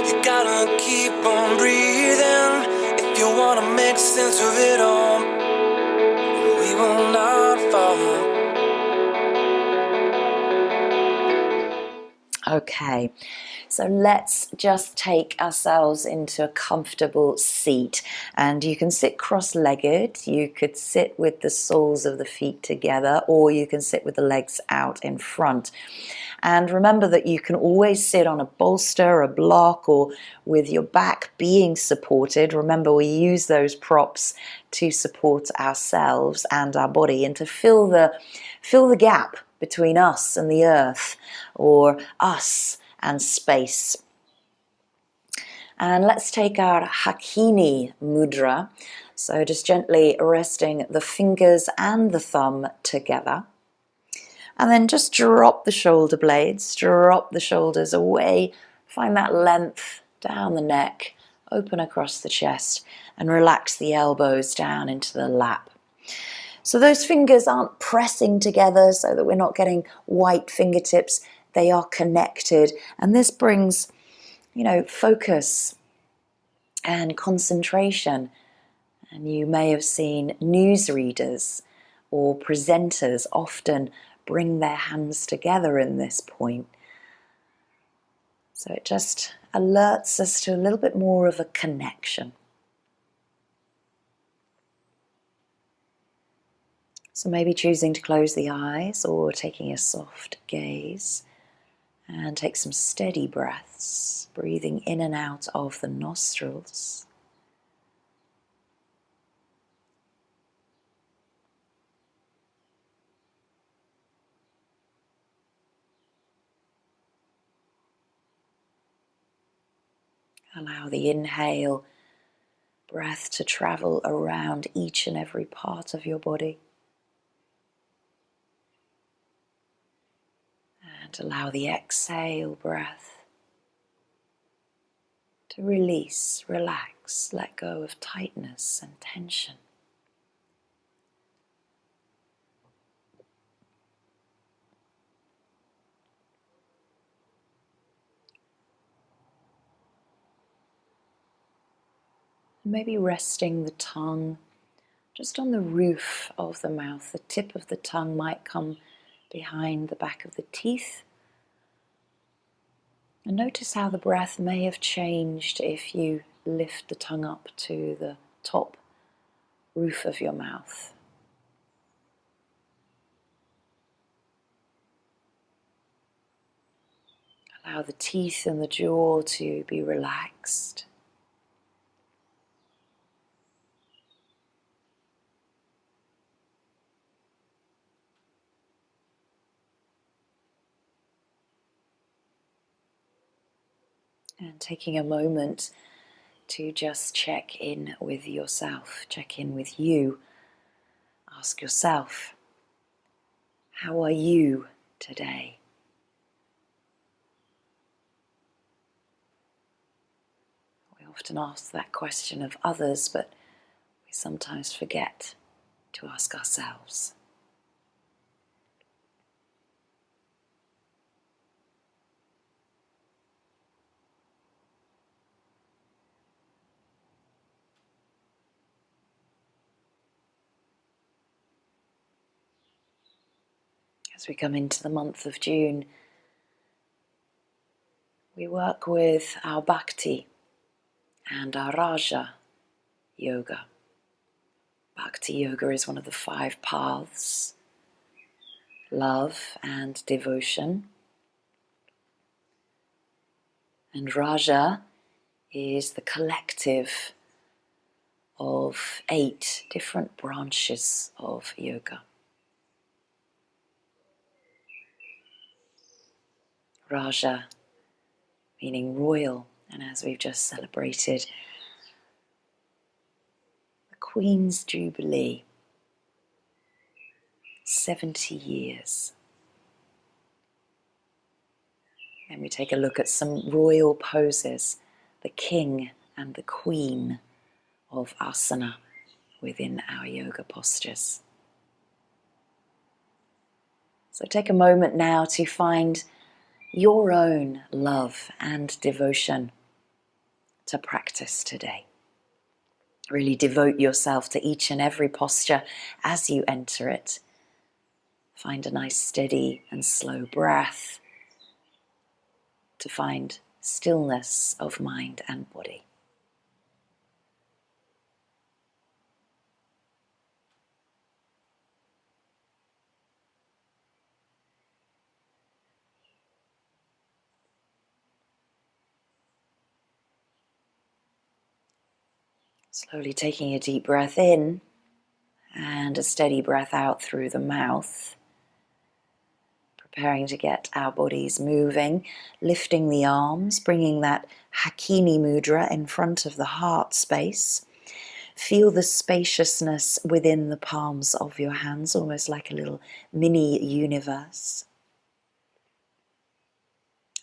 You gotta keep on breathing if you wanna make sense of it all. We will not fall. Okay, so let's just take ourselves into a comfortable seat, and you can sit cross-legged. You could sit with the soles of the feet together, or you can sit with the legs out in front. And remember that you can always sit on a bolster, a block, or with your back being supported. Remember, we use those props to support ourselves and our body and to fill the gap between us and the earth, or us and space. And let's take our Hakini mudra. So just gently resting the fingers and the thumb together. And then just drop the shoulder blades, drop the shoulders away. Find that length down the neck, open across the chest, and relax the elbows down into the lap. So those fingers aren't pressing together so that we're not getting white fingertips. They are connected. And this brings, focus and concentration. And you may have seen newsreaders or presenters often bring their hands together in this point. So it just alerts us to a little bit more of a connection. So maybe choosing to close the eyes or taking a soft gaze, and take some steady breaths, breathing in and out of the nostrils. Allow the inhale breath to travel around each and every part of your body. And allow the exhale breath to release, relax, let go of tightness and tension. Maybe resting the tongue just on the roof of the mouth. The tip of the tongue might come behind the back of the teeth. And notice how the breath may have changed if you lift the tongue up to the top roof of your mouth. Allow the teeth and the jaw to be relaxed. And taking a moment to just check in with yourself, check in with you. Ask yourself, how are you today? We often ask that question of others, but we sometimes forget to ask ourselves. As we come into the month of June, we work with our Bhakti and our Raja Yoga. Bhakti Yoga is one of the 5 paths: love and devotion. And Raja is the collective of 8 different branches of yoga. Raja meaning royal, and as we've just celebrated the Queen's Jubilee, 70 years. Then we take a look at some royal poses, the King and the Queen of asana within our yoga postures. So take a moment now to find your own love and devotion to practice today. Really devote yourself to each and every posture as you enter it. Find a nice steady and slow breath to find stillness of mind and body. Slowly taking a deep breath in and a steady breath out through the mouth. Preparing to get our bodies moving, lifting the arms, bringing that Hakini mudra in front of the heart space. Feel the spaciousness within the palms of your hands, almost like a little mini universe.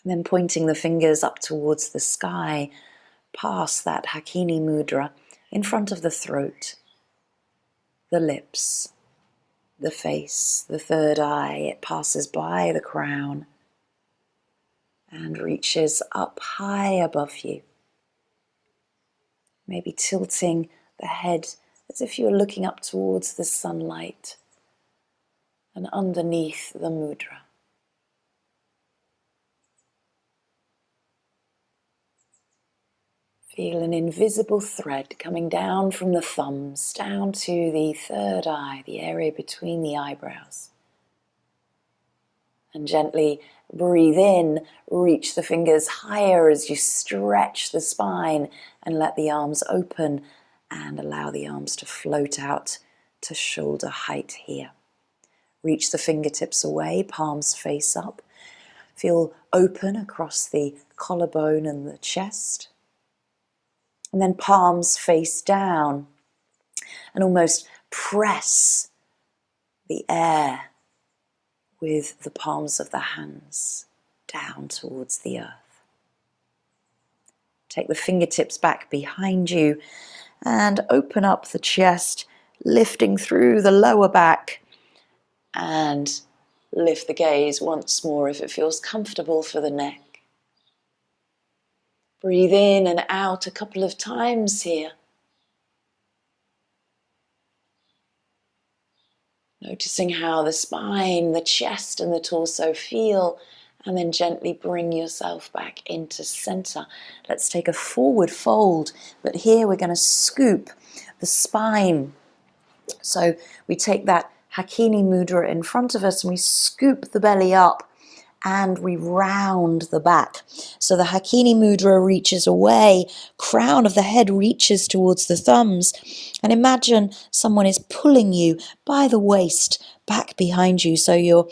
And then pointing the fingers up towards the sky, past that Hakini mudra in front of the throat, the lips, the face, the third eye. It passes by the crown and reaches up high above you. Maybe tilting the head as if you're looking up towards the sunlight and underneath the mudra. Feel an invisible thread coming down from the thumbs, down to the third eye, the area between the eyebrows. And gently breathe in, reach the fingers higher as you stretch the spine and let the arms open and allow the arms to float out to shoulder height here. Reach the fingertips away, palms face up. Feel open across the collarbone and the chest. And then palms face down and almost press the air with the palms of the hands down towards the earth. Take the fingertips back behind you and open up the chest, lifting through the lower back, and lift the gaze once more if it feels comfortable for the neck. Breathe in and out a couple of times here. Noticing how the spine, the chest and the torso feel, and then gently bring yourself back into center. Let's take a forward fold, but here we're going to scoop the spine. So we take that Hakini mudra in front of us and we scoop the belly up and we round the back. So the Hakini mudra reaches away, crown of the head reaches towards the thumbs, and imagine someone is pulling you by the waist back behind you. So you're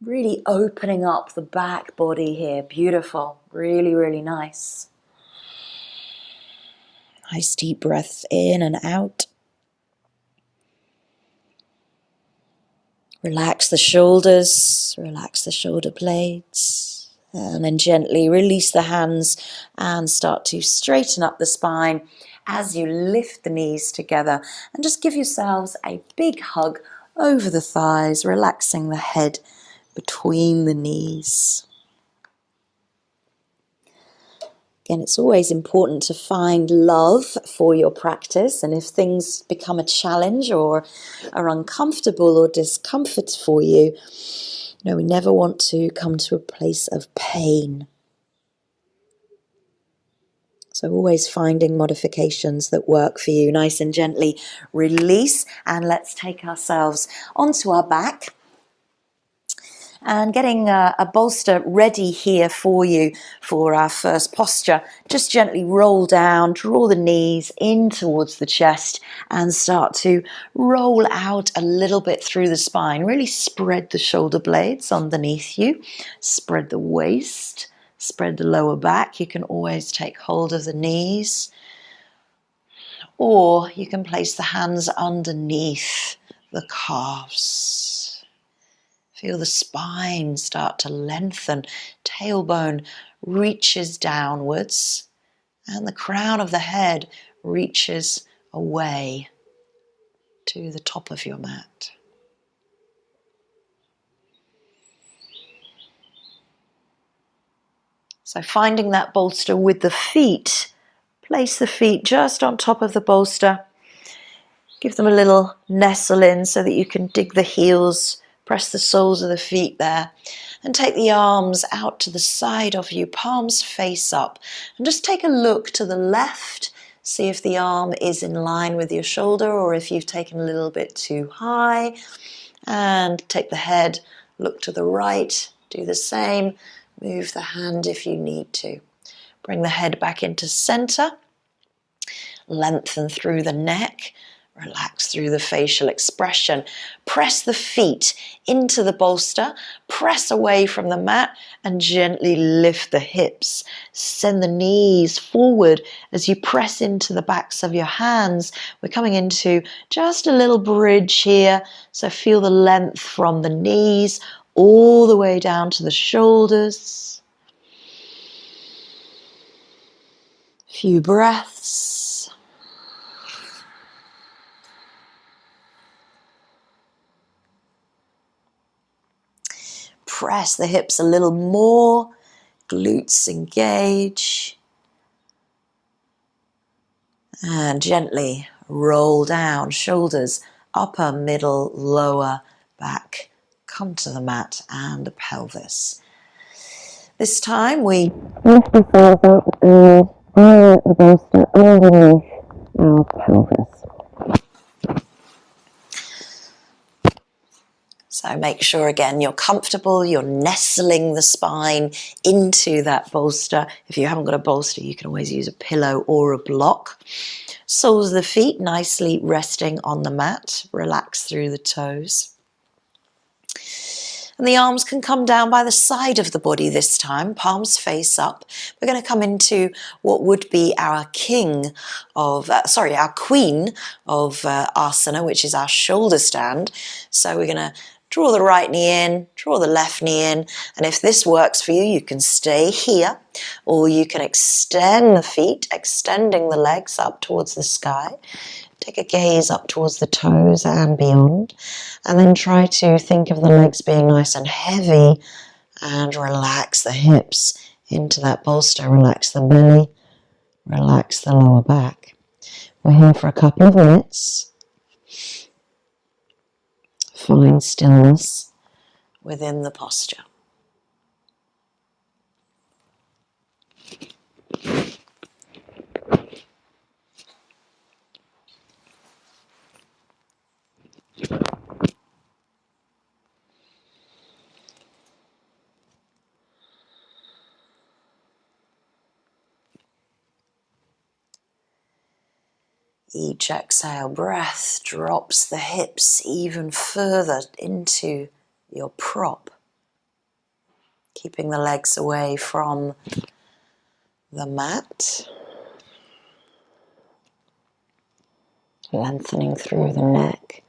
really opening up the back body here. Beautiful. Really, really nice. Nice deep breaths in and out. Relax the shoulders, relax the shoulder blades, and then gently release the hands and start to straighten up the spine as you lift the knees together and just give yourselves a big hug over the thighs, relaxing the head between the knees. Again, it's always important to find love for your practice, and if things become a challenge or are uncomfortable or discomfort for you, we never want to come to a place of pain. So always finding modifications that work for you. Nice and gently release, and let's take ourselves onto our back. And getting a bolster ready here for you for our first posture. Just gently roll down, draw the knees in towards the chest and start to roll out a little bit through the spine. Really spread the shoulder blades underneath you. Spread the waist, spread the lower back. You can always take hold of the knees. Or you can place the hands underneath the calves. Feel the spine start to lengthen, tailbone reaches downwards, and the crown of the head reaches away to the top of your mat. So finding that bolster with the feet, place the feet just on top of the bolster. Give them a little nestle in so that you can dig the heels, press the soles of the feet there, and take the arms out to the side of you, palms face up, and just take a look to the left. See if the arm is in line with your shoulder or if you've taken a little bit too high. And take the head, look to the right, do the same. Move the hand if you need to. Bring the head back into center. Lengthen through the neck. Relax through the facial expression. Press the feet into the bolster. Press away from the mat and gently lift the hips. Send the knees forward as you press into the backs of your hands. We're coming into just a little bridge here. So feel the length from the knees all the way down to the shoulders. Few breaths. Press the hips a little more, glutes engage, and gently roll down, shoulders, upper, middle, lower, back, come to the mat and the pelvis. This time we lift the thighs up and bring the bolster underneath our pelvis. So make sure again you're comfortable, you're nestling the spine into that bolster. If you haven't got a bolster, you can always use a pillow or a block. Soles of the feet nicely resting on the mat. Relax through the toes. And the arms can come down by the side of the body this time, palms face up. We're going to come into what would be our queen of asana, which is our shoulder stand. So we're going to draw the right knee in, draw the left knee in, and if this works for you, you can stay here, or you can extend the feet, extending the legs up towards the sky. Take a gaze up towards the toes and beyond, and then try to think of the legs being nice and heavy, and relax the hips into that bolster, relax the belly, relax the lower back. We're here for a couple of minutes. Find stillness within the posture. Each exhale breath drops the hips even further into your prop, keeping the legs away from the mat, lengthening through the neck,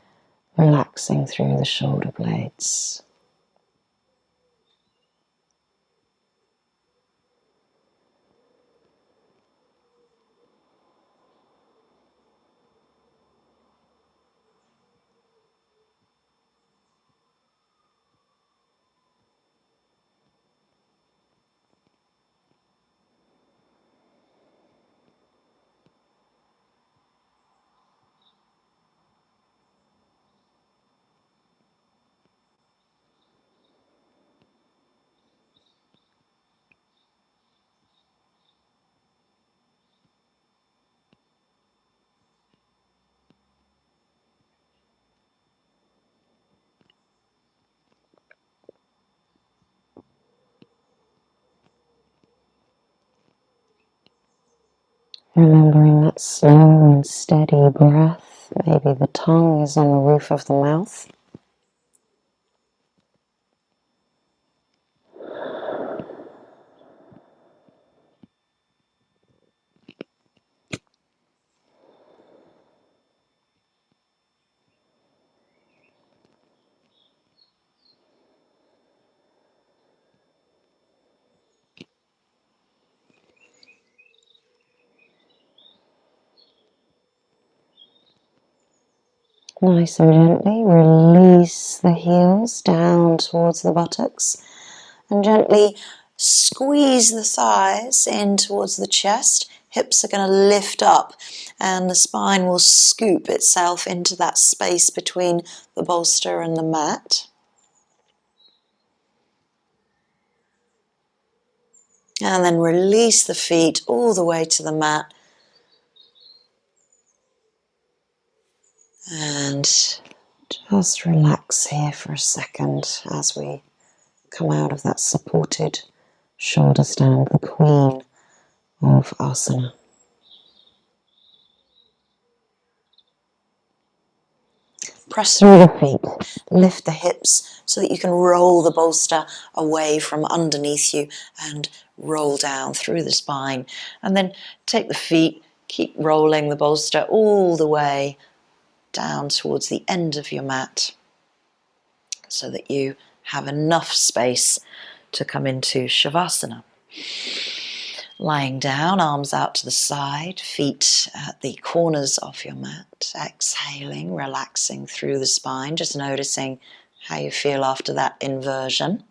relaxing through the shoulder blades. Remembering that slow and steady breath, maybe the tongue is on the roof of the mouth. Nice and gently release the heels down towards the buttocks and gently Squeeze the thighs in towards the chest. Hips are going to lift up and the spine will scoop itself into that space between the bolster and the mat. And then release the feet all the way to the mat. And just relax here for a second as we come out of that supported shoulder stand, the queen of asana. Press through the feet, lift the hips so that you can roll the bolster away from underneath you and roll down through the spine. And then take the feet, keep rolling the bolster all the way down towards the end of your mat so that you have enough space to come into Shavasana. Lying down, arms out to the side, feet at the corners of your mat. Exhaling, relaxing through the spine, just noticing how you feel after that inversion.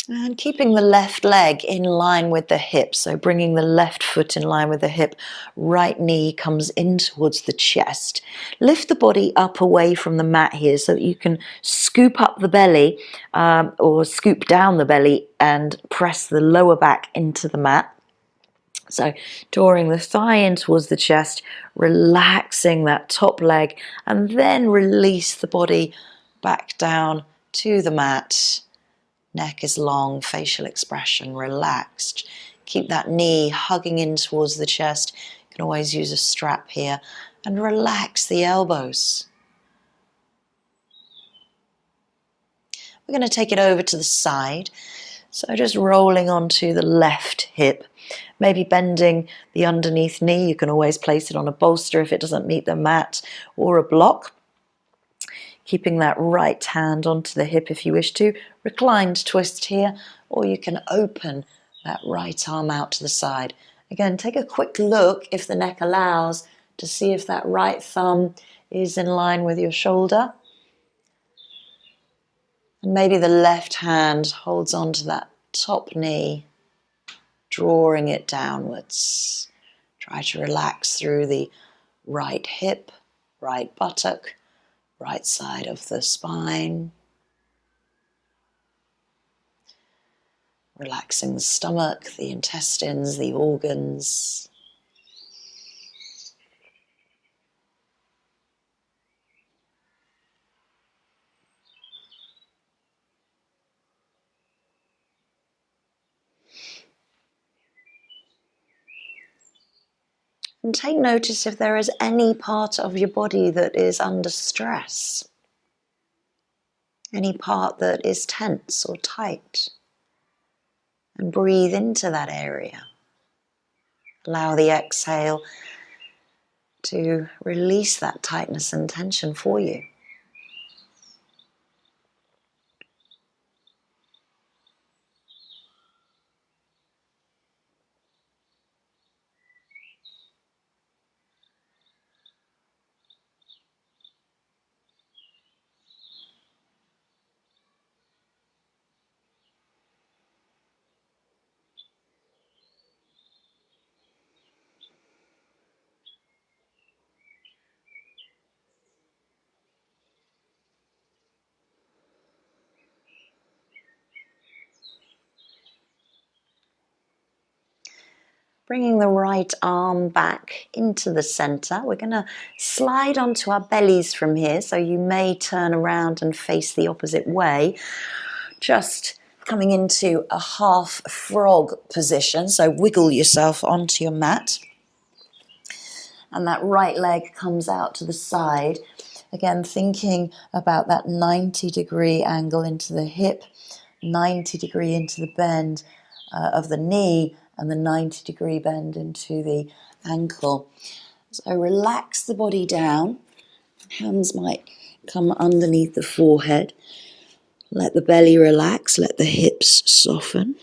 And keeping the left leg in line with the hip, so bringing the left foot in line with the hip, right knee comes in towards the chest. Lift the body up away from the mat here so that you can scoop up the belly or scoop down the belly and press the lower back into the mat. So drawing the thigh in towards the chest, relaxing that top leg, and then release the body back down to the mat. Neck is long, facial expression relaxed. Keep that knee hugging in towards the chest. You can always use a strap here. And relax the elbows. We're going to take it over to the side. So just rolling onto the left hip. Maybe bending the underneath knee. You can always place it on a bolster if it doesn't meet the mat, or a block. Keeping that right hand onto the hip if you wish to. Reclined twist here, or you can open that right arm out to the side. Again, take a quick look, if the neck allows, to see if that right thumb is in line with your shoulder. And maybe the left hand holds onto that top knee, drawing it downwards. Try to relax through the right hip, right buttock, right side of the spine. Relaxing the stomach, the intestines, the organs. And take notice if there is any part of your body that is under stress. Any part that is tense or tight. And breathe into that area. Allow the exhale to release that tightness and tension for you. Bringing the right arm back into the center. We're going to slide onto our bellies from here, so you may turn around and face the opposite way. Just coming into a half frog position, so wiggle yourself onto your mat. And that right leg comes out to the side. Again, thinking about that 90-degree angle into the hip, 90-degree into the bend of the knee, and the 90-degree bend into the ankle. So relax the body down. Hands might come underneath the forehead. Let the belly relax, let the hips soften.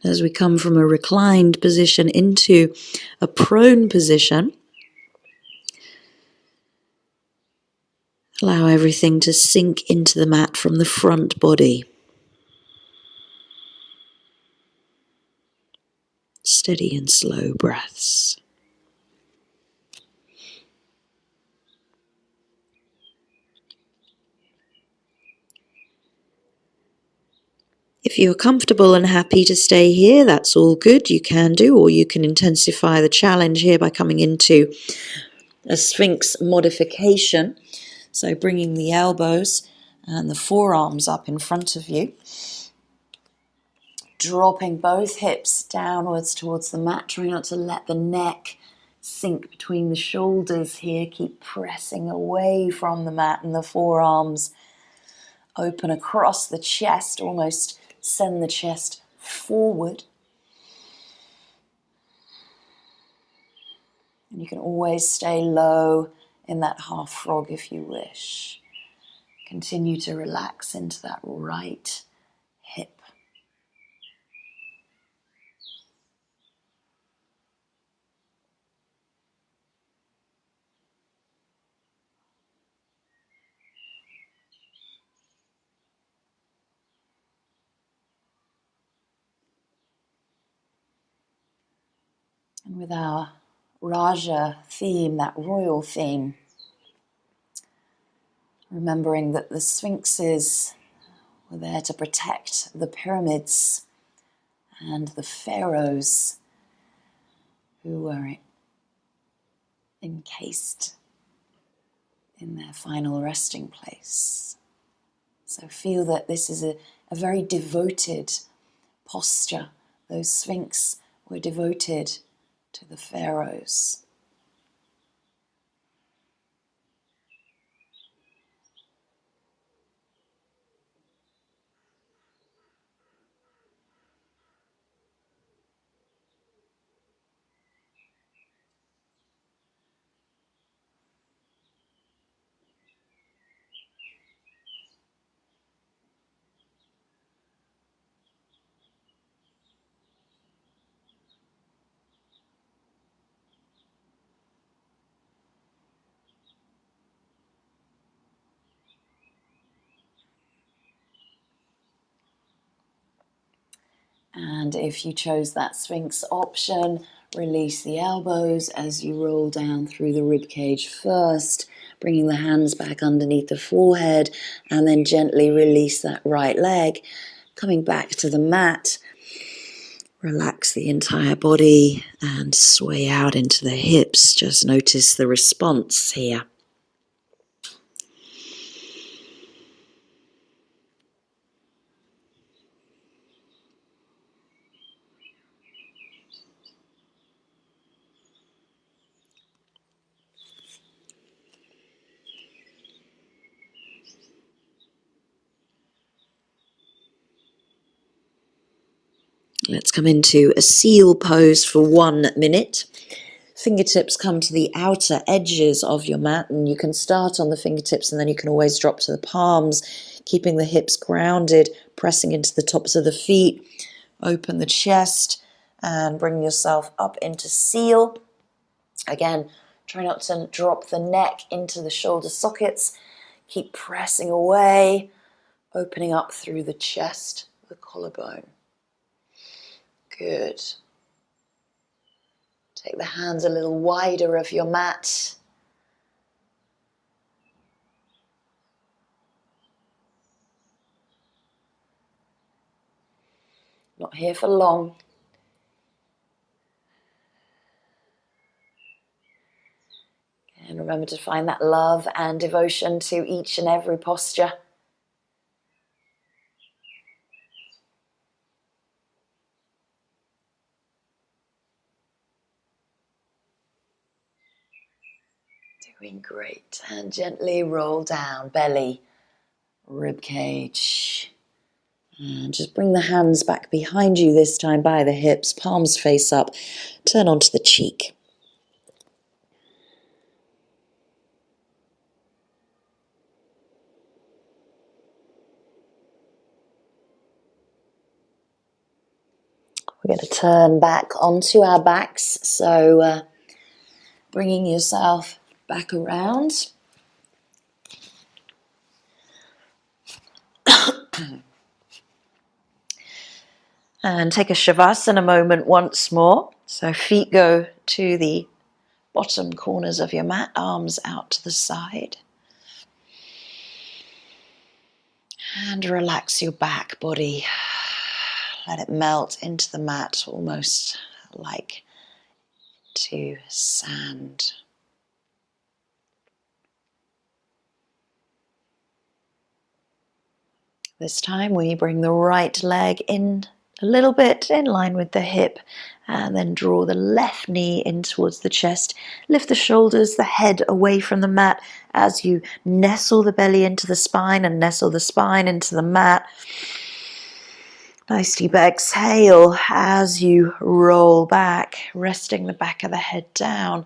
As we come from a reclined position into a prone position, allow everything to sink into the mat from the front body. Steady and slow breaths. If you're comfortable and happy to stay here, that's all good. You can do, or you can intensify the challenge here by coming into a Sphinx modification. So bringing the elbows and the forearms up in front of you. Dropping both hips downwards towards the mat. Try not to let the neck sink between the shoulders here. Keep pressing away from the mat, and the forearms open across the chest. Almost send the chest forward. And you can always stay low in that half frog if you wish. Continue to relax into that right hip. And with our Raja theme, that royal theme, remembering that the sphinxes were there to protect the pyramids and the pharaohs who were encased in their final resting place. So feel that this is a very devoted posture. Those sphinx were devoted to the pharaohs. And if you chose that Sphinx option, release the elbows as you roll down through the rib cage first, bringing the hands back underneath the forehead, and then gently release that right leg, coming back to the mat. Relax the entire body and sway out into the hips. Just notice the response here. Let's come into a seal pose for 1 minute. Fingertips come to the outer edges of your mat, and you can start on the fingertips and then you can always drop to the palms, keeping the hips grounded, pressing into the tops of the feet. Open the chest and bring yourself up into seal. Again, try not to drop the neck into the shoulder sockets. Keep pressing away, opening up through the chest, the collarbone. Good. Take the hands a little wider of your mat. Not here for long. And remember to find that love and devotion to each and every posture. Doing great. And gently roll down, belly, rib cage. And just bring the hands back behind you this time by the hips, palms face up, turn onto the cheek. going to turn back onto our backs, so bringing yourself back around. And take a Shavasana moment once more. So feet go to the bottom corners of your mat, arms out to the side. And relax your back body. Let it melt into the mat, almost like to sand. This time we bring the right leg in a little bit in line with the hip, and then draw the left knee in towards the chest. Lift the shoulders, the head away from the mat as you nestle the belly into the spine and nestle the spine into the mat. Nice deep exhale as you roll back, resting the back of the head down.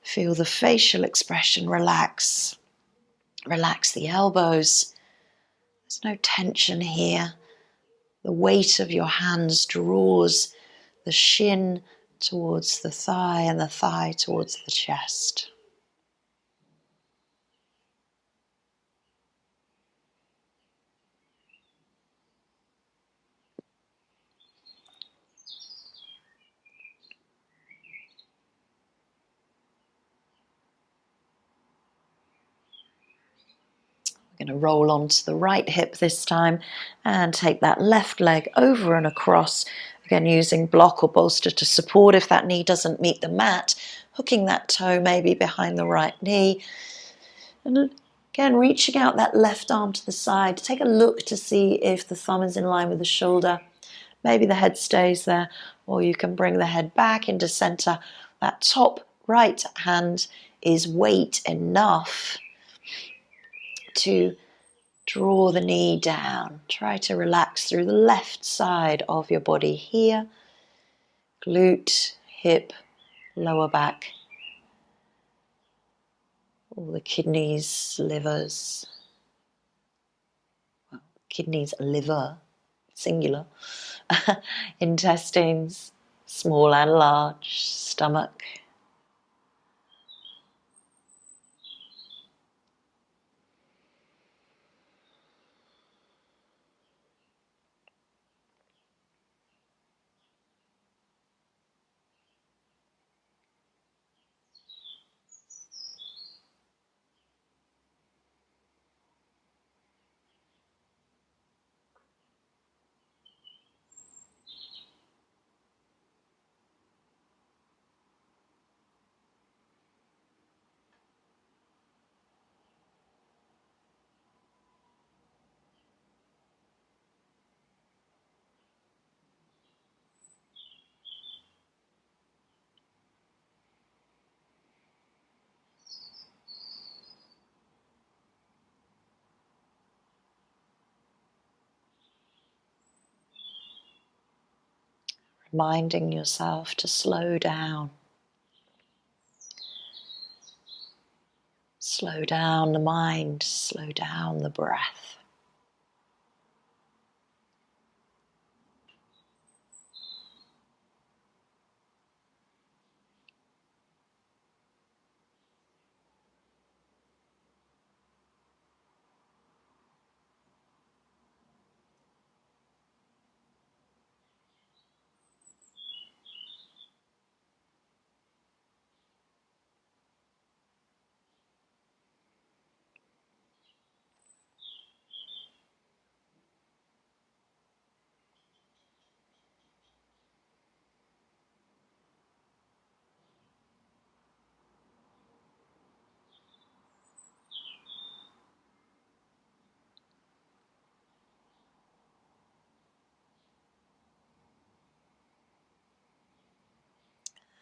Feel the facial expression relax. Relax the elbows. There's no tension here. The weight of your hands draws the shin towards the thigh and the thigh towards the chest. We're going to roll onto the right hip this time and take that left leg over and across. Again, using block or bolster to support if that knee doesn't meet the mat. Hooking that toe maybe behind the right knee. And again, reaching out that left arm to the side. Take a look to see if the thumb is in line with the shoulder. Maybe the head stays there, or you can bring the head back into center. That top right hand is weight enough to draw the knee down. Try to relax through the left side of your body here. Glute, hip, lower back. All the kidneys, livers. Well, kidneys, liver, singular. Intestines, small and large. Stomach. Reminding yourself to slow down. Slow down the mind, slow down the breath.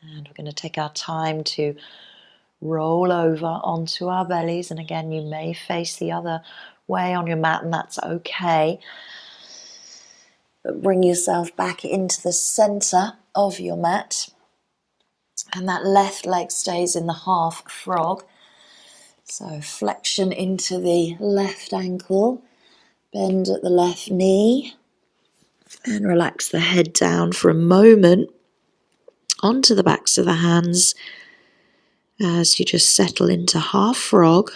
And we're going to take our time to roll over onto our bellies. And again, you may face the other way on your mat, and that's okay. But bring yourself back into the center of your mat. And that left leg stays in the half frog. So flexion into the left ankle, bend at the left knee. And relax the head down for a moment onto the backs of the hands as you just settle into half frog.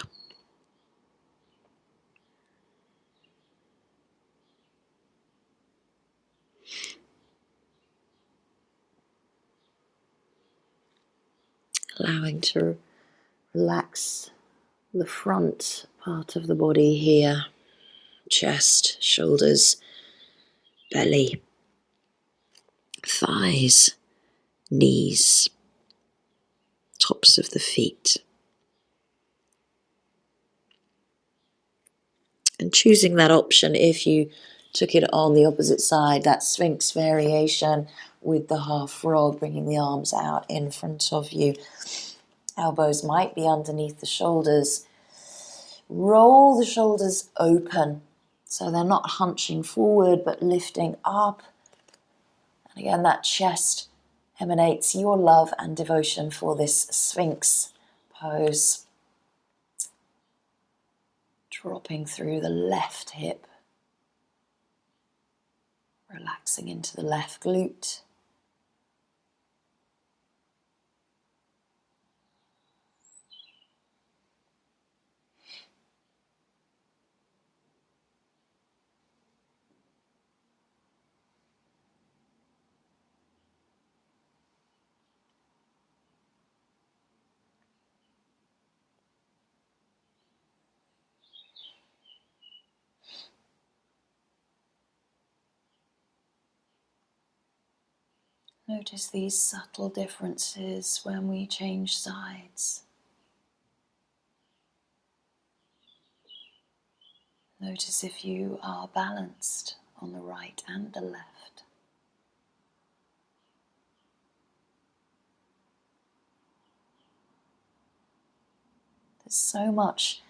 Allowing to relax the front part of the body here, chest, shoulders, belly, thighs, knees, tops of the feet. And choosing that option if you took it on the opposite side, that Sphinx variation with the half frog, bringing the arms out in front of you. Elbows might be underneath the shoulders. Roll the shoulders open so they're not hunching forward but lifting up. And again, that chest emanates your love and devotion for this Sphinx pose. Dropping through the left hip, relaxing into the left glute. Notice these subtle differences when we change sides. Notice if you are balanced on the right and the left. There's so much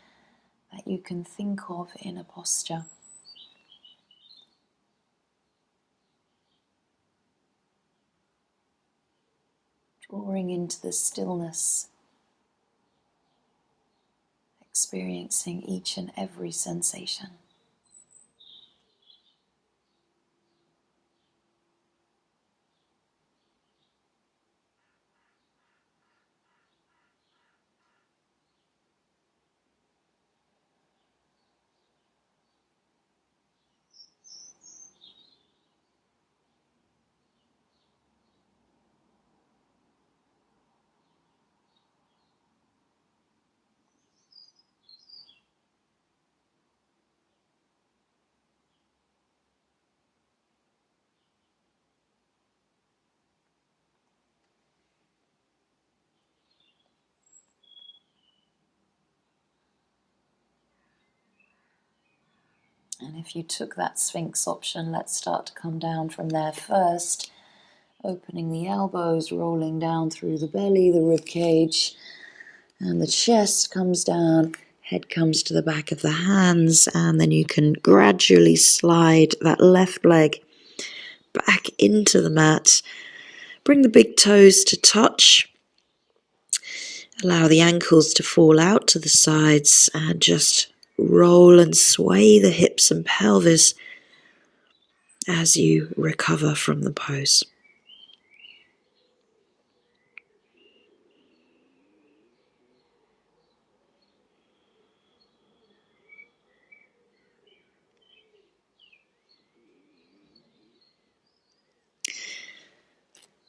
that you can think of in a posture. Drawing into the stillness, experiencing each and every sensation. And if you took that Sphinx option, let's start to come down from there first. Opening the elbows, rolling down through the belly, the rib cage, and the chest comes down, head comes to the back of the hands, and then you can gradually slide that left leg back into the mat. Bring the big toes to touch. Allow the ankles to fall out to the sides and just roll and sway the hips and pelvis as you recover from the pose.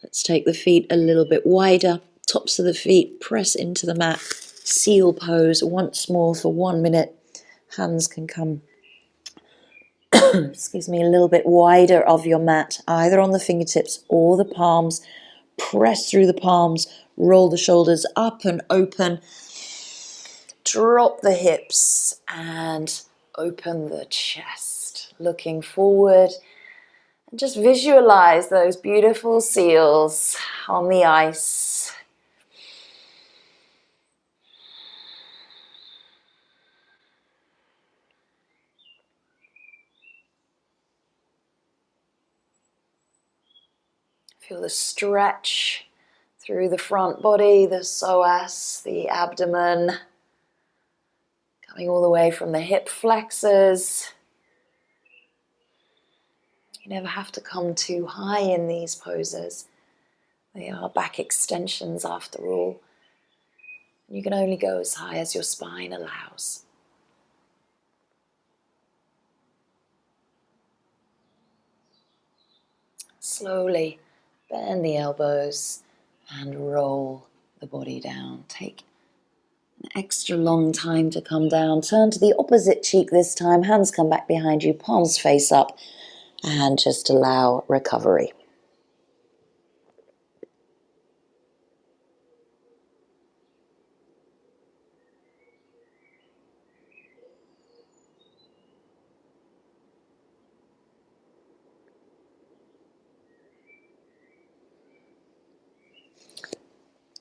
Let's take the feet a little bit wider, tops of the feet press into the mat, seal pose once more for 1 minute. Hands can come, excuse me, a little bit wider of your mat, either on the fingertips or the palms. Press through the palms, roll the shoulders up and open, drop the hips and open the chest. Looking forward. And just visualize those beautiful seals on the ice. Feel the stretch through the front body, the psoas, the abdomen, coming all the way from the hip flexors You never have to come too high in these poses. They are back extensions after all. You can only go as high as your spine allows. Slowly bend the elbows and roll the body down. Take an extra long time to come down. Turn to the opposite cheek this time. Hands come back behind you, palms face up, and just allow recovery.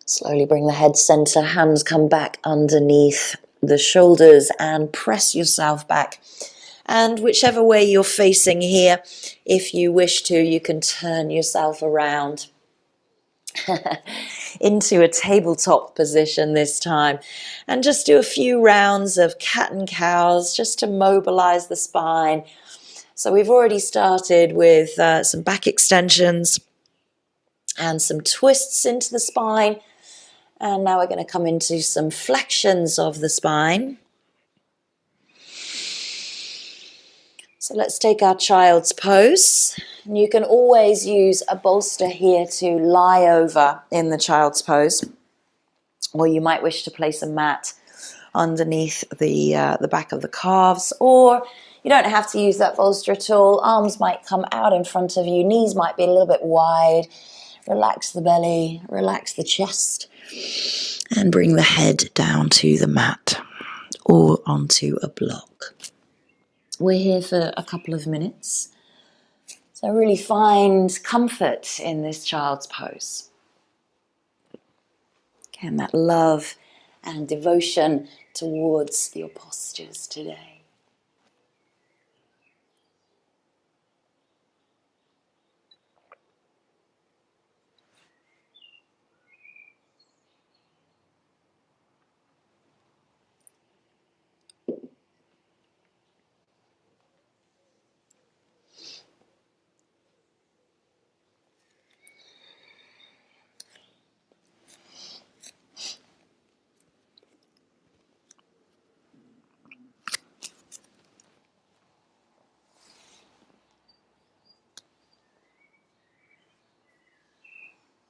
Slowly bring the head center, hands come back underneath the shoulders and press yourself back. And whichever way you're facing here, if you wish to, you can turn yourself around into a tabletop position this time. And just do a few rounds of cat and cows just to mobilize the spine. So we've already started with some back extensions and some twists into the spine. And now we're going to come into some flexions of the spine. So let's take our child's pose. And you can always use a bolster here to lie over in the child's pose. Or you might wish to place a mat underneath the back of the calves. Or you don't have to use that bolster at all. Arms might come out in front of you. Knees might be a little bit wide. Relax the belly, relax the chest. And bring the head down to the mat or onto a block. We're here for a couple of minutes. So really find comfort in this child's pose. Again, that love and devotion towards your postures today.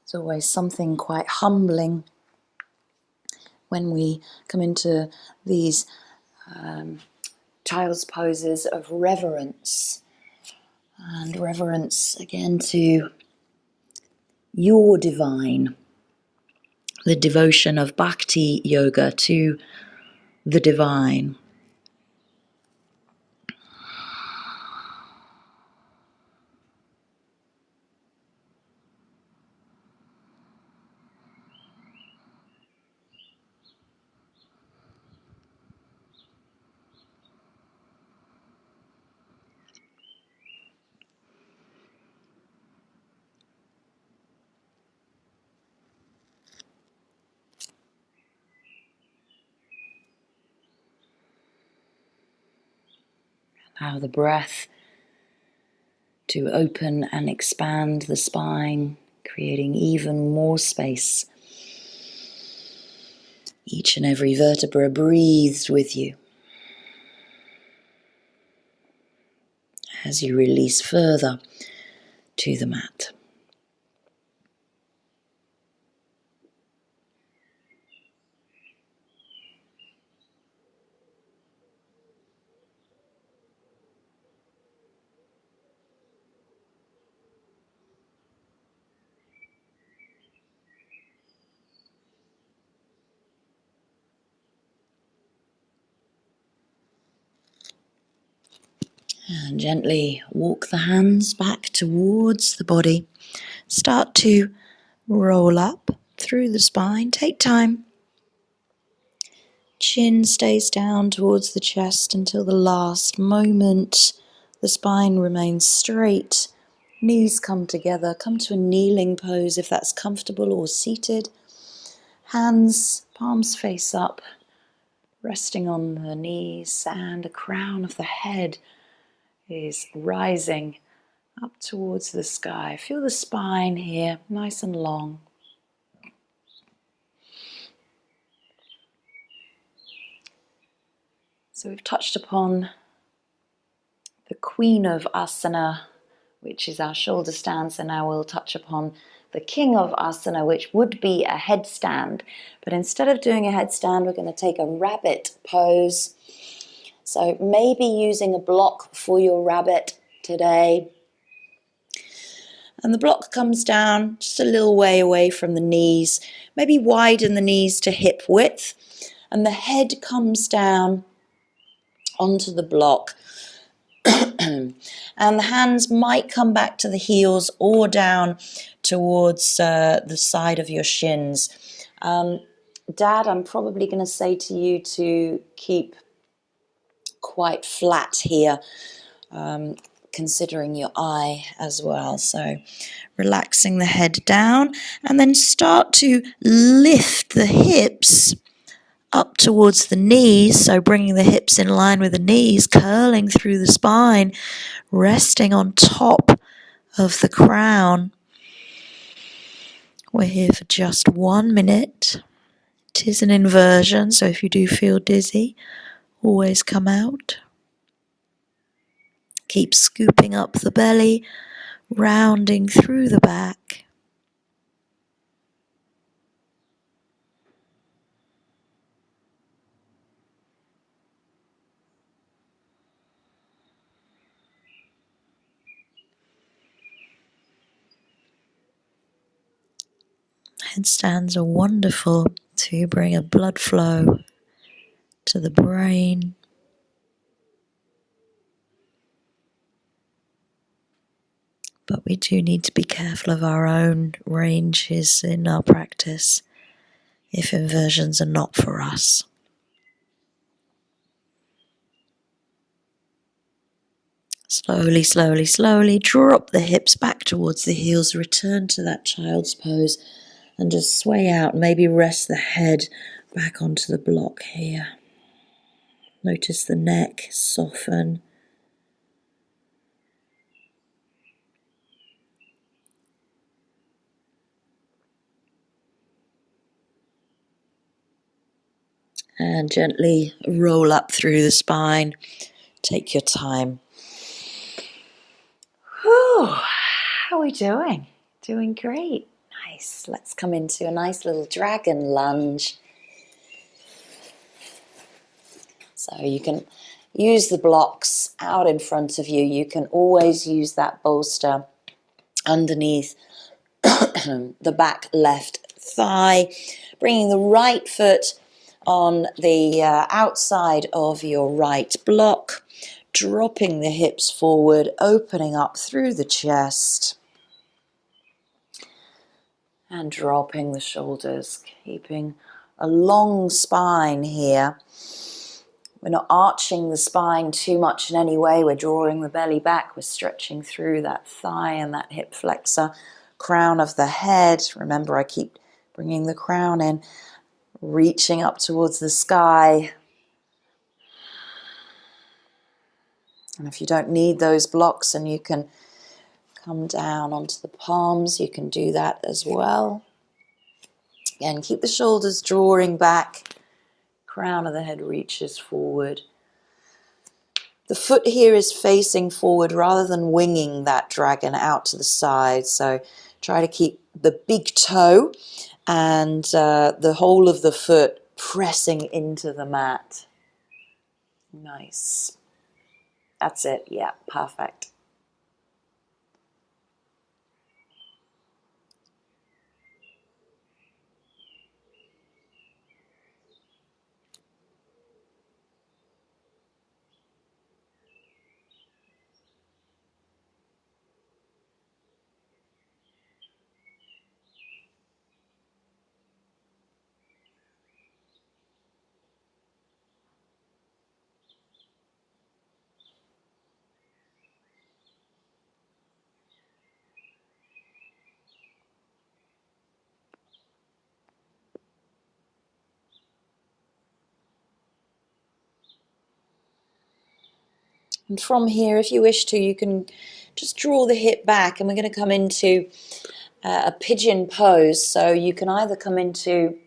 It's always something quite humbling when we come into these child's poses of reverence. And reverence again to your divine. The devotion of Bhakti Yoga to the divine. Allow the breath to open and expand the spine, creating even more space. Each and every vertebra breathes with you as you release further to the mat. And gently walk the hands back towards the body. Start to roll up through the spine. Take time. Chin stays down towards the chest until the last moment. The spine remains straight. Knees come together. Come to a kneeling pose if that's comfortable, or seated. Hands, palms face up, resting on the knees, and the crown of the head is rising up towards the sky. Feel the spine here, nice and long. So we've touched upon the Queen of Asana, which is our shoulder stand. So now we'll touch upon the King of Asana, which would be a headstand. But instead of doing a headstand, we're going to take a rabbit pose. So maybe using a block for your rabbit today. And the block comes down just a little way away from the knees. Maybe widen the knees to hip width. And the head comes down onto the block. And the hands might come back to the heels or down towards the side of your shins. Dad, I'm probably going to say to you to keep quite flat here, considering your eye as well. So relaxing the head down, and then start to lift the hips up towards the knees, so bringing the hips in line with the knees, curling through the spine, resting on top of the crown. We're here for just 1 minute. It is an inversion, so if you do feel dizzy, always come out. Keep scooping up the belly, rounding through the back. Headstands are wonderful to bring a blood flow to the brain. But we do need to be careful of our own ranges in our practice if inversions are not for us. Slowly, slowly, slowly drop the hips back towards the heels, return to that child's pose and just sway out. Maybe rest the head back onto the block here. Notice the neck soften. And gently roll up through the spine. Take your time. Whew, how are we doing? Doing great. Nice. Let's come into a nice little dragon lunge. So you can use the blocks out in front of you. You can always use that bolster underneath the back left thigh, bringing the right foot on the outside of your right block, dropping the hips forward, opening up through the chest, and dropping the shoulders, keeping a long spine here. We're not arching the spine too much in any way. We're drawing the belly back. We're stretching through that thigh and that hip flexor. Crown of the head. Remember, I keep bringing the crown in. Reaching up towards the sky. And if you don't need those blocks and you can come down onto the palms, you can do that as well. Again, keep the shoulders drawing back. Crown of the head reaches forward. The foot here is facing forward rather than winging that dragon out to the side. So try to keep the big toe and the whole of the foot pressing into the mat. Nice. That's it. Yeah, perfect. And from here, if you wish to, you can just draw the hip back, and we're going to come into a pigeon pose. So you can either come into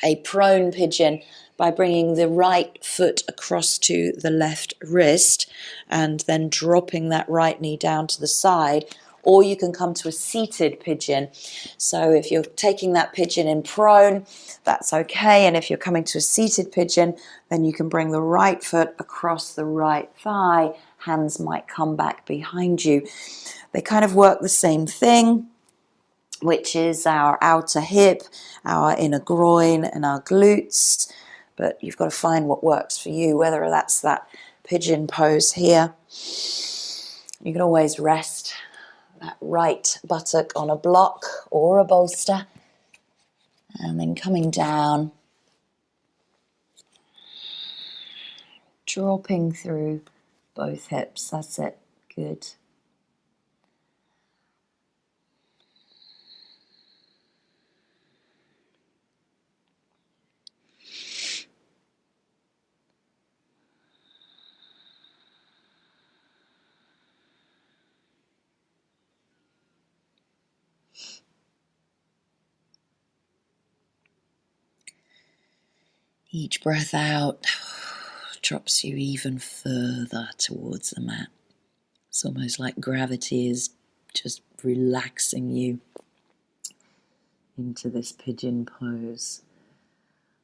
a prone pigeon by bringing the right foot across to the left wrist and then dropping that right knee down to the side, or you can come to a seated pigeon. So if you're taking that pigeon in prone, that's okay, and if you're coming to a seated pigeon, then you can bring the right foot across the right thigh. Hands might come back behind you. They kind of work the same thing, which is our outer hip, our inner groin, and our glutes. But you've got to find what works for you, whether that's that pigeon pose here. You can always rest that right buttock on a block or a bolster. And then coming down, dropping through both hips. That's it. Good. Each breath out drops you even further towards the mat. It's almost like gravity is just relaxing you into this pigeon pose,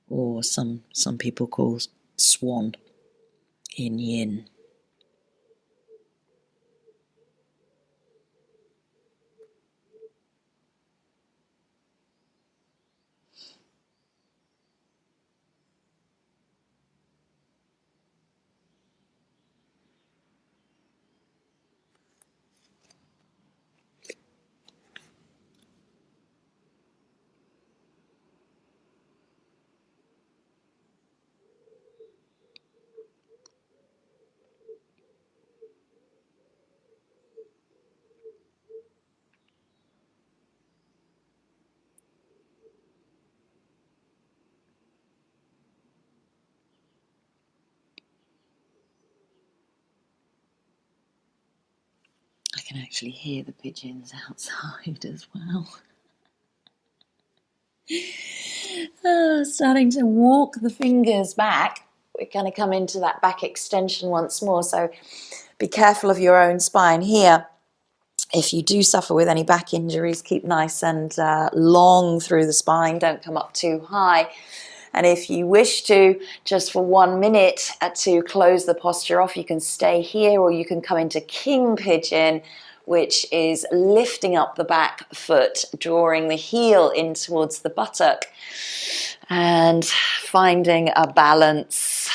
or some people call swan in yin. I can actually hear the pigeons outside as well. Starting to walk the fingers back. We're going to come into that back extension once more, so be careful of your own spine here. If you do suffer with any back injuries, keep nice and long through the spine, don't come up too high. And if you wish to, just for 1 minute to close the posture off, you can stay here, or you can come into king pigeon, which is lifting up the back foot, drawing the heel in towards the buttock and finding a balance.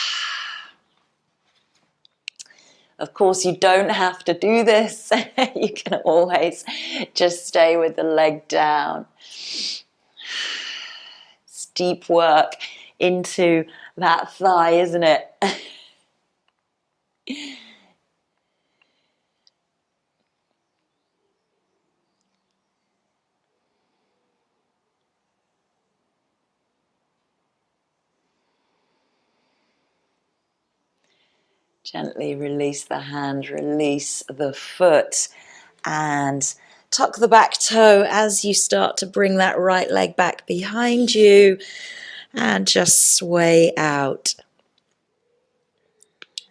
Of course, you don't have to do this. You can always just stay with the leg down. It's deep work into that thigh, isn't it? Gently release the hand, release the foot, and tuck the back toe as you start to bring that right leg back behind you and just sway out.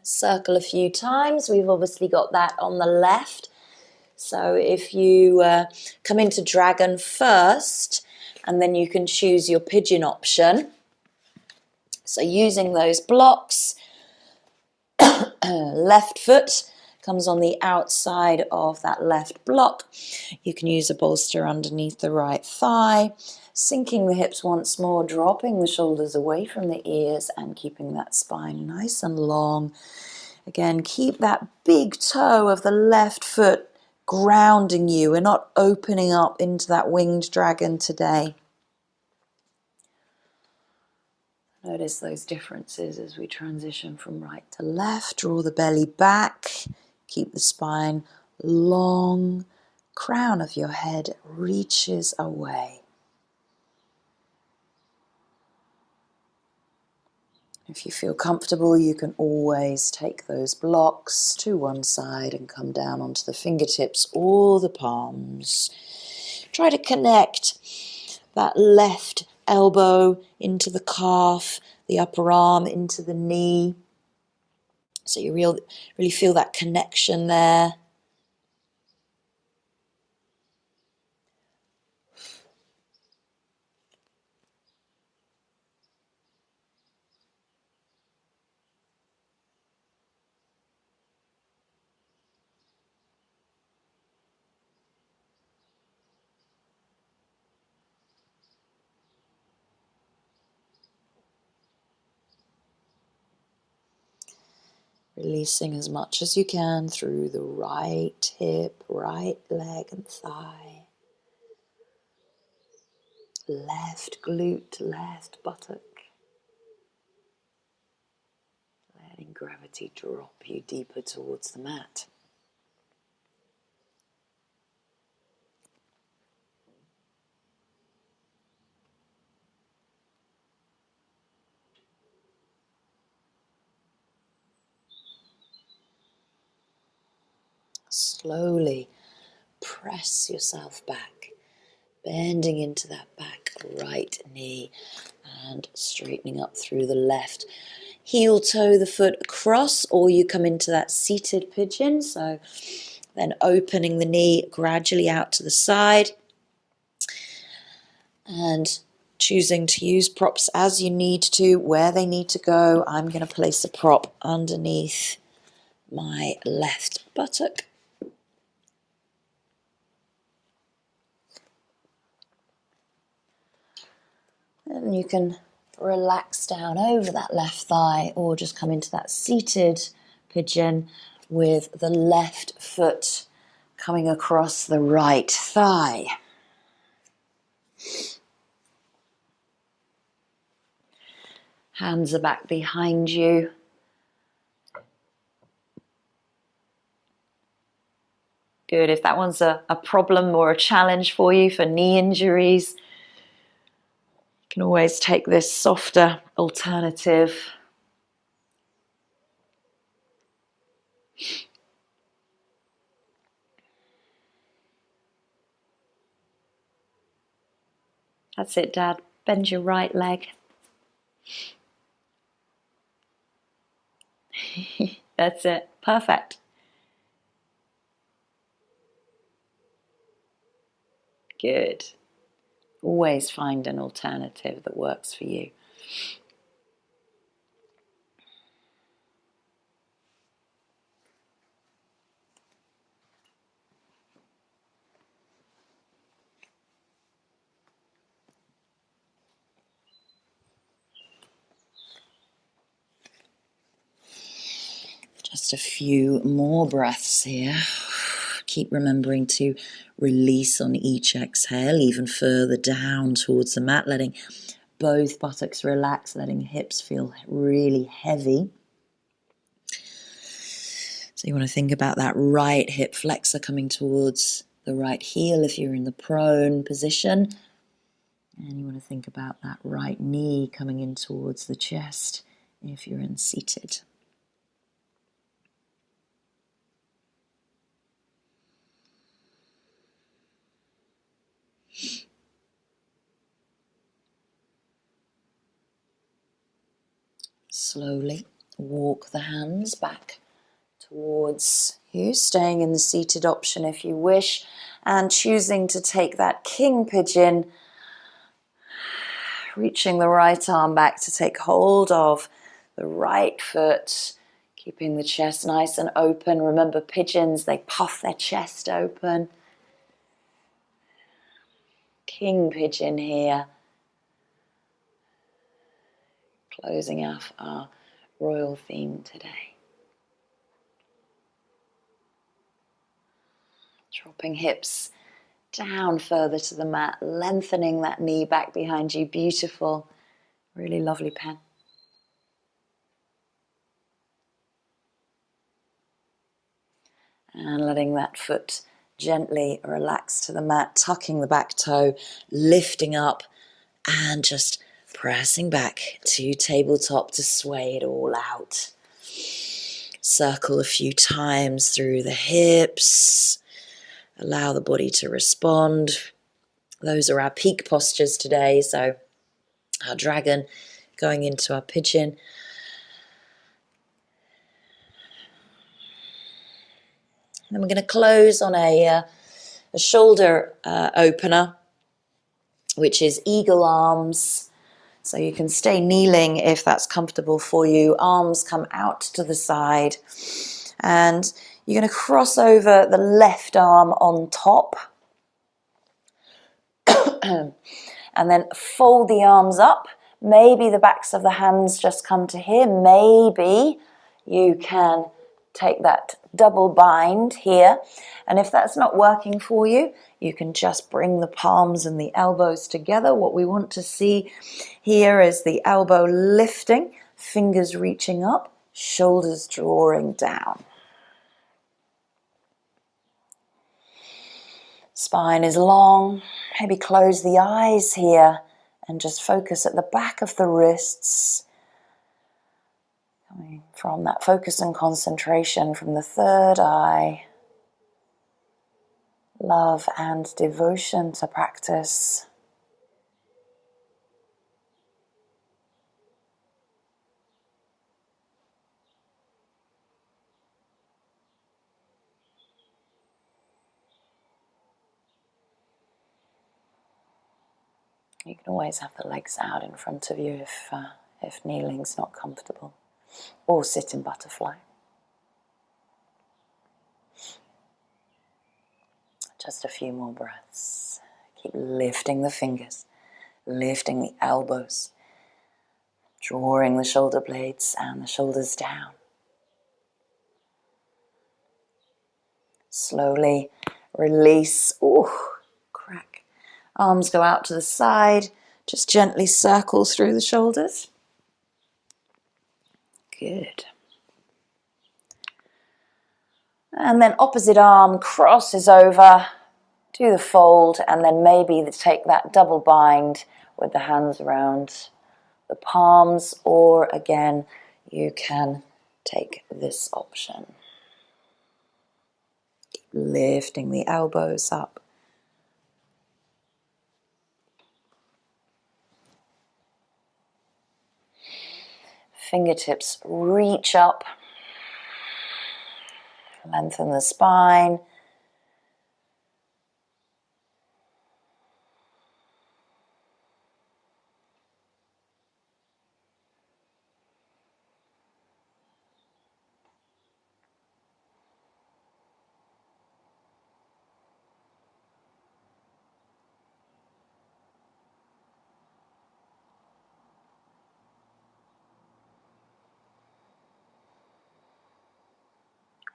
Circle a few times. We've obviously got that on the left. So if you come into dragon first, and then you can choose your pigeon option. So using those blocks, left foot comes on the outside of that left block. You can use a bolster underneath the right thigh, sinking the hips once more, dropping the shoulders away from the ears and keeping that spine nice and long. Again, keep that big toe of the left foot grounding you. We're not opening up into that winged dragon today. Notice those differences as we transition from right to left. Draw the belly back. Keep the spine long. Crown of your head reaches away. If you feel comfortable, you can always take those blocks to one side and come down onto the fingertips or the palms. Try to connect that left elbow into the calf, the upper arm into the knee. So you really feel that connection there. Releasing as much as you can through the right hip, right leg and thigh. Left glute, left buttock. Letting gravity drop you deeper towards the mat. Slowly press yourself back, bending into that back right knee and straightening up through the left. Heel toe the foot across, or you come into that seated pigeon. So then opening the knee gradually out to the side and choosing to use props as you need to, where they need to go. I'm going to place a prop underneath my left buttock. And you can relax down over that left thigh or just come into that seated pigeon with the left foot coming across the right thigh. Hands are back behind you. Good. If that one's a problem or a challenge for you for knee injuries, you can always take this softer alternative. That's it, Dad. Bend your right leg. That's it. Perfect. Good. Always find an alternative that works for you. Just a few more breaths here. Keep remembering to release on each exhale, even further down towards the mat, letting both buttocks relax, letting hips feel really heavy. So you want to think about that right hip flexor coming towards the right heel if you're in the prone position. And you want to think about that right knee coming in towards the chest if you're in seated. Slowly walk the hands back towards you, staying in the seated option if you wish, and choosing to take that king pigeon, reaching the right arm back to take hold of the right foot, keeping the chest nice and open. Remember, pigeons, they puff their chest open. King pigeon here. Closing off our royal theme today. Dropping hips down further to the mat, lengthening that knee back behind you. Beautiful. Really lovely pen. And letting that foot gently relax to the mat, tucking the back toe, lifting up and just Pressing back to tabletop to sway it all out. Circle a few times through the hips. Allow the body to respond. Those are our peak postures today. So our dragon going into our pigeon. Then we're going to close on a shoulder opener, which is eagle arms. So you can stay kneeling if that's comfortable for you. Arms come out to the side. And you're going to cross over the left arm on top. And then fold the arms up. Maybe the backs of the hands just come to here. Maybe you can take that double bind here. And if that's not working for you, you can just bring the palms and the elbows together. What we want to see here is the elbow lifting, fingers reaching up, shoulders drawing down. Spine is long. Maybe close the eyes here and just focus at the back of the wrists. Coming from that focus and concentration from the third eye. Love and devotion to practice. You can always have the legs out in front of you if kneeling's not comfortable, or sit in butterfly. Just a few more breaths. Keep lifting the fingers, lifting the elbows, drawing the shoulder blades and the shoulders down. Slowly release. Ooh, crack. Arms go out to the side. Just gently circle through the shoulders. Good. And then opposite arm crosses over. Do the fold and then maybe take that double bind with the hands around the palms, or again, you can take this option. Keep lifting the elbows up. Fingertips reach up. Lengthen the spine.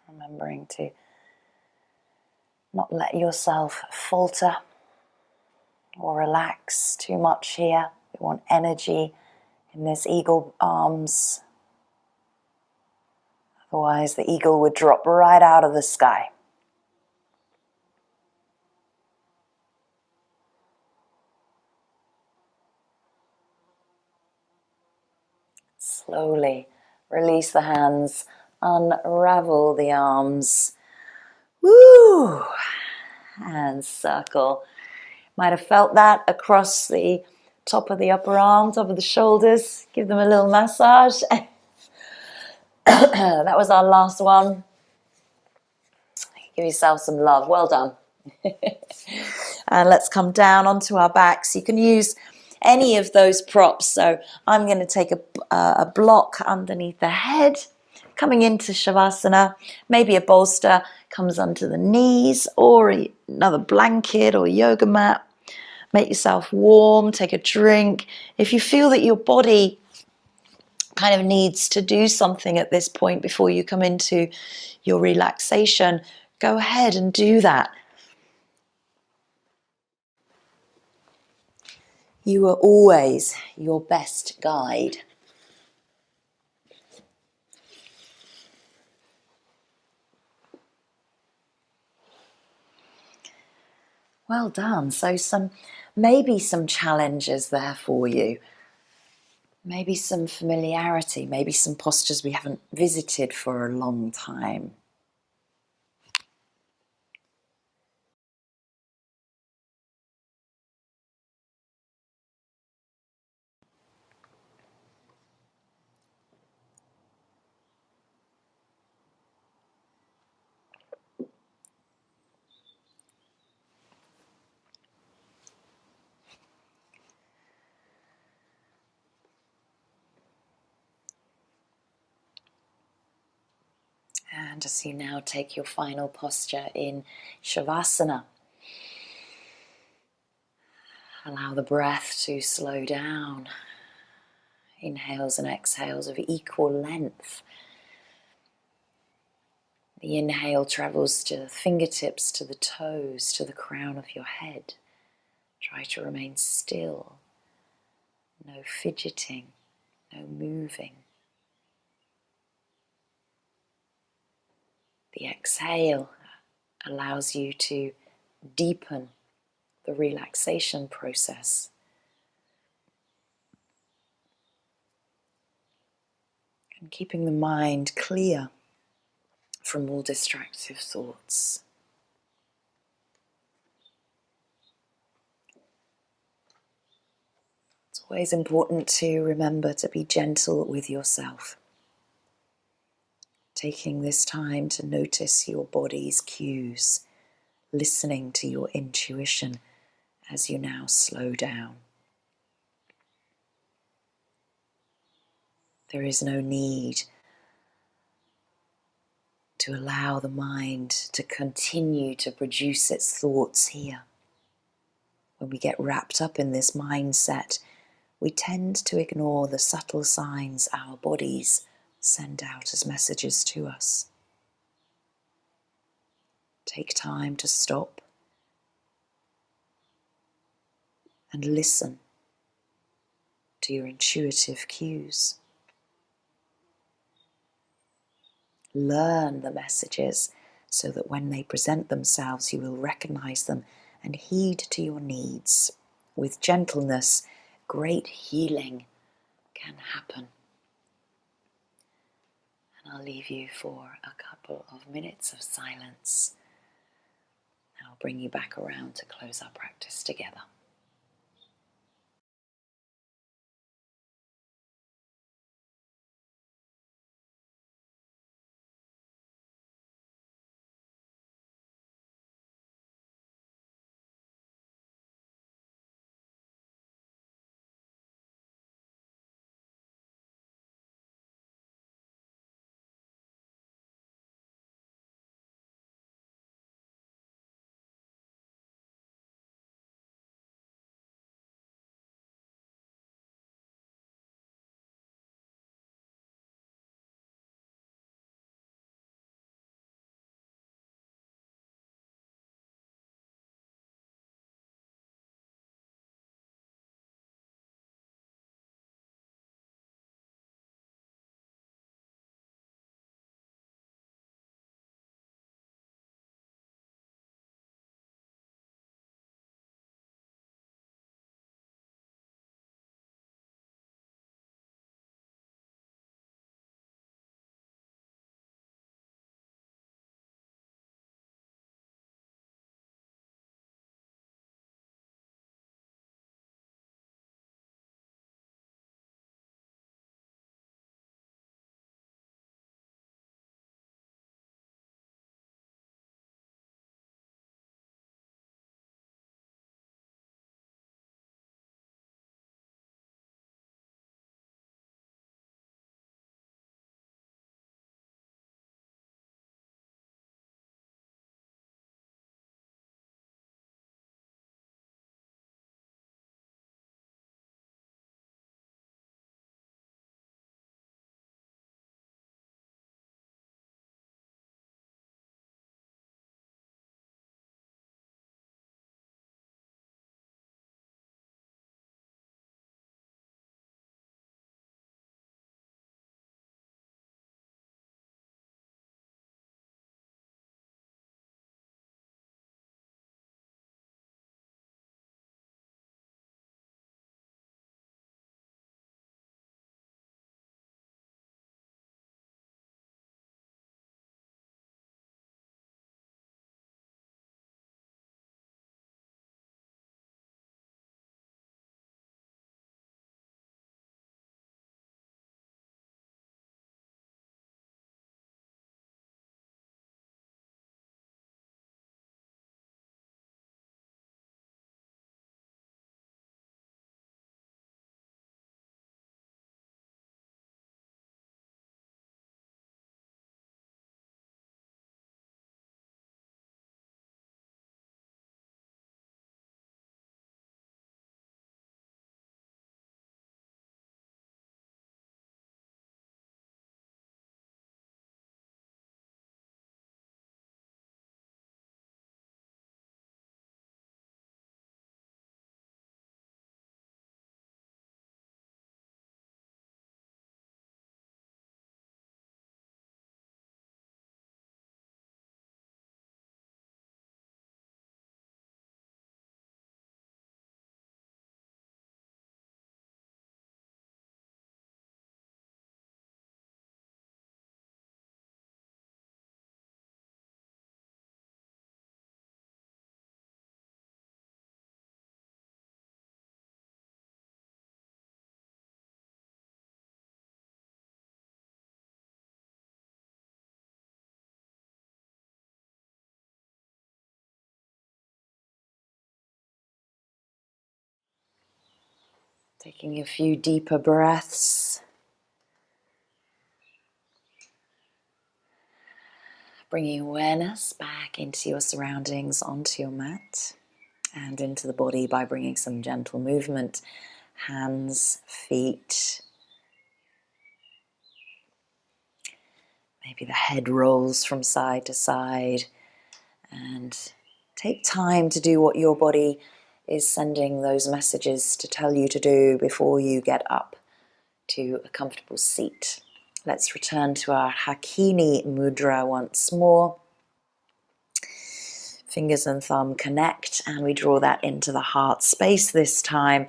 Remembering to not let yourself falter or relax too much here. We want energy in this eagle arms. Otherwise, the eagle would drop right out of the sky. Slowly release the hands, unravel the arms. Woo! And circle. Might have felt that across the top of the upper arm, top of the shoulders. Give them a little massage. That was our last one. Give yourself some love. Well done. And let's come down onto our backs. You can use any of those props. So I'm going to take a block underneath the head, coming into Shavasana. Maybe a bolster comes under the knees, or another blanket or yoga mat. Make yourself warm, take a drink. If you feel that your body kind of needs to do something at this point before you come into your relaxation, go ahead and do that. You are always your best guide. Well done. So maybe some challenges there for you. Maybe some familiarity, maybe some postures we haven't visited for a long time. And as you now take your final posture in Shavasana, allow the breath to slow down. Inhales and exhales of equal length. The inhale travels to the fingertips, to the toes, to the crown of your head. Try to remain still. No fidgeting, no moving. The exhale allows you to deepen the relaxation process. And keeping the mind clear from all distractive thoughts. It's always important to remember to be gentle with yourself. Taking this time to notice your body's cues, listening to your intuition as you now slow down. There is no need to allow the mind to continue to produce its thoughts here. When we get wrapped up in this mindset, we tend to ignore the subtle signs our bodies send out as messages to us. Take time to stop and listen to your intuitive cues. Learn the messages so that when they present themselves, you will recognize them and heed to your needs. With gentleness, great healing can happen. And I'll leave you for a couple of minutes of silence. I'll bring you back around to close our practice together. Taking a few deeper breaths. Bringing awareness back into your surroundings, onto your mat, and into the body by bringing some gentle movement. Hands, feet. Maybe the head rolls from side to side. And take time to do what your body is sending those messages to tell you to do before you get up to a comfortable seat. Let's return to our Hakini Mudra once more. Fingers and thumb connect, and we draw that into the heart space this time.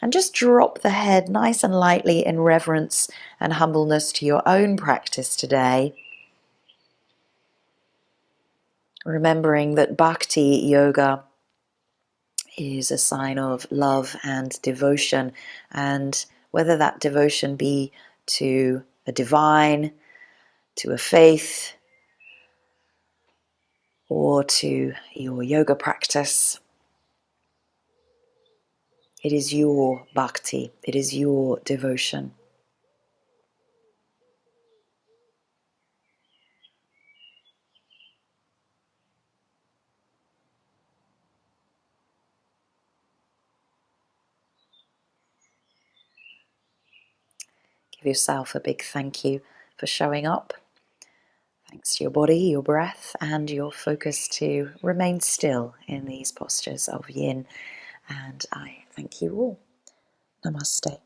And just drop the head nice and lightly in reverence and humbleness to your own practice today. Remembering that Bhakti Yoga is a sign of love and devotion, and whether that devotion be to a divine, to a faith, or to your yoga practice, it is your bhakti, it is your devotion. Give yourself a big thank you for showing up. Thanks to your body, your breath, and your focus to remain still in these postures of yin. And I thank you all. Namaste.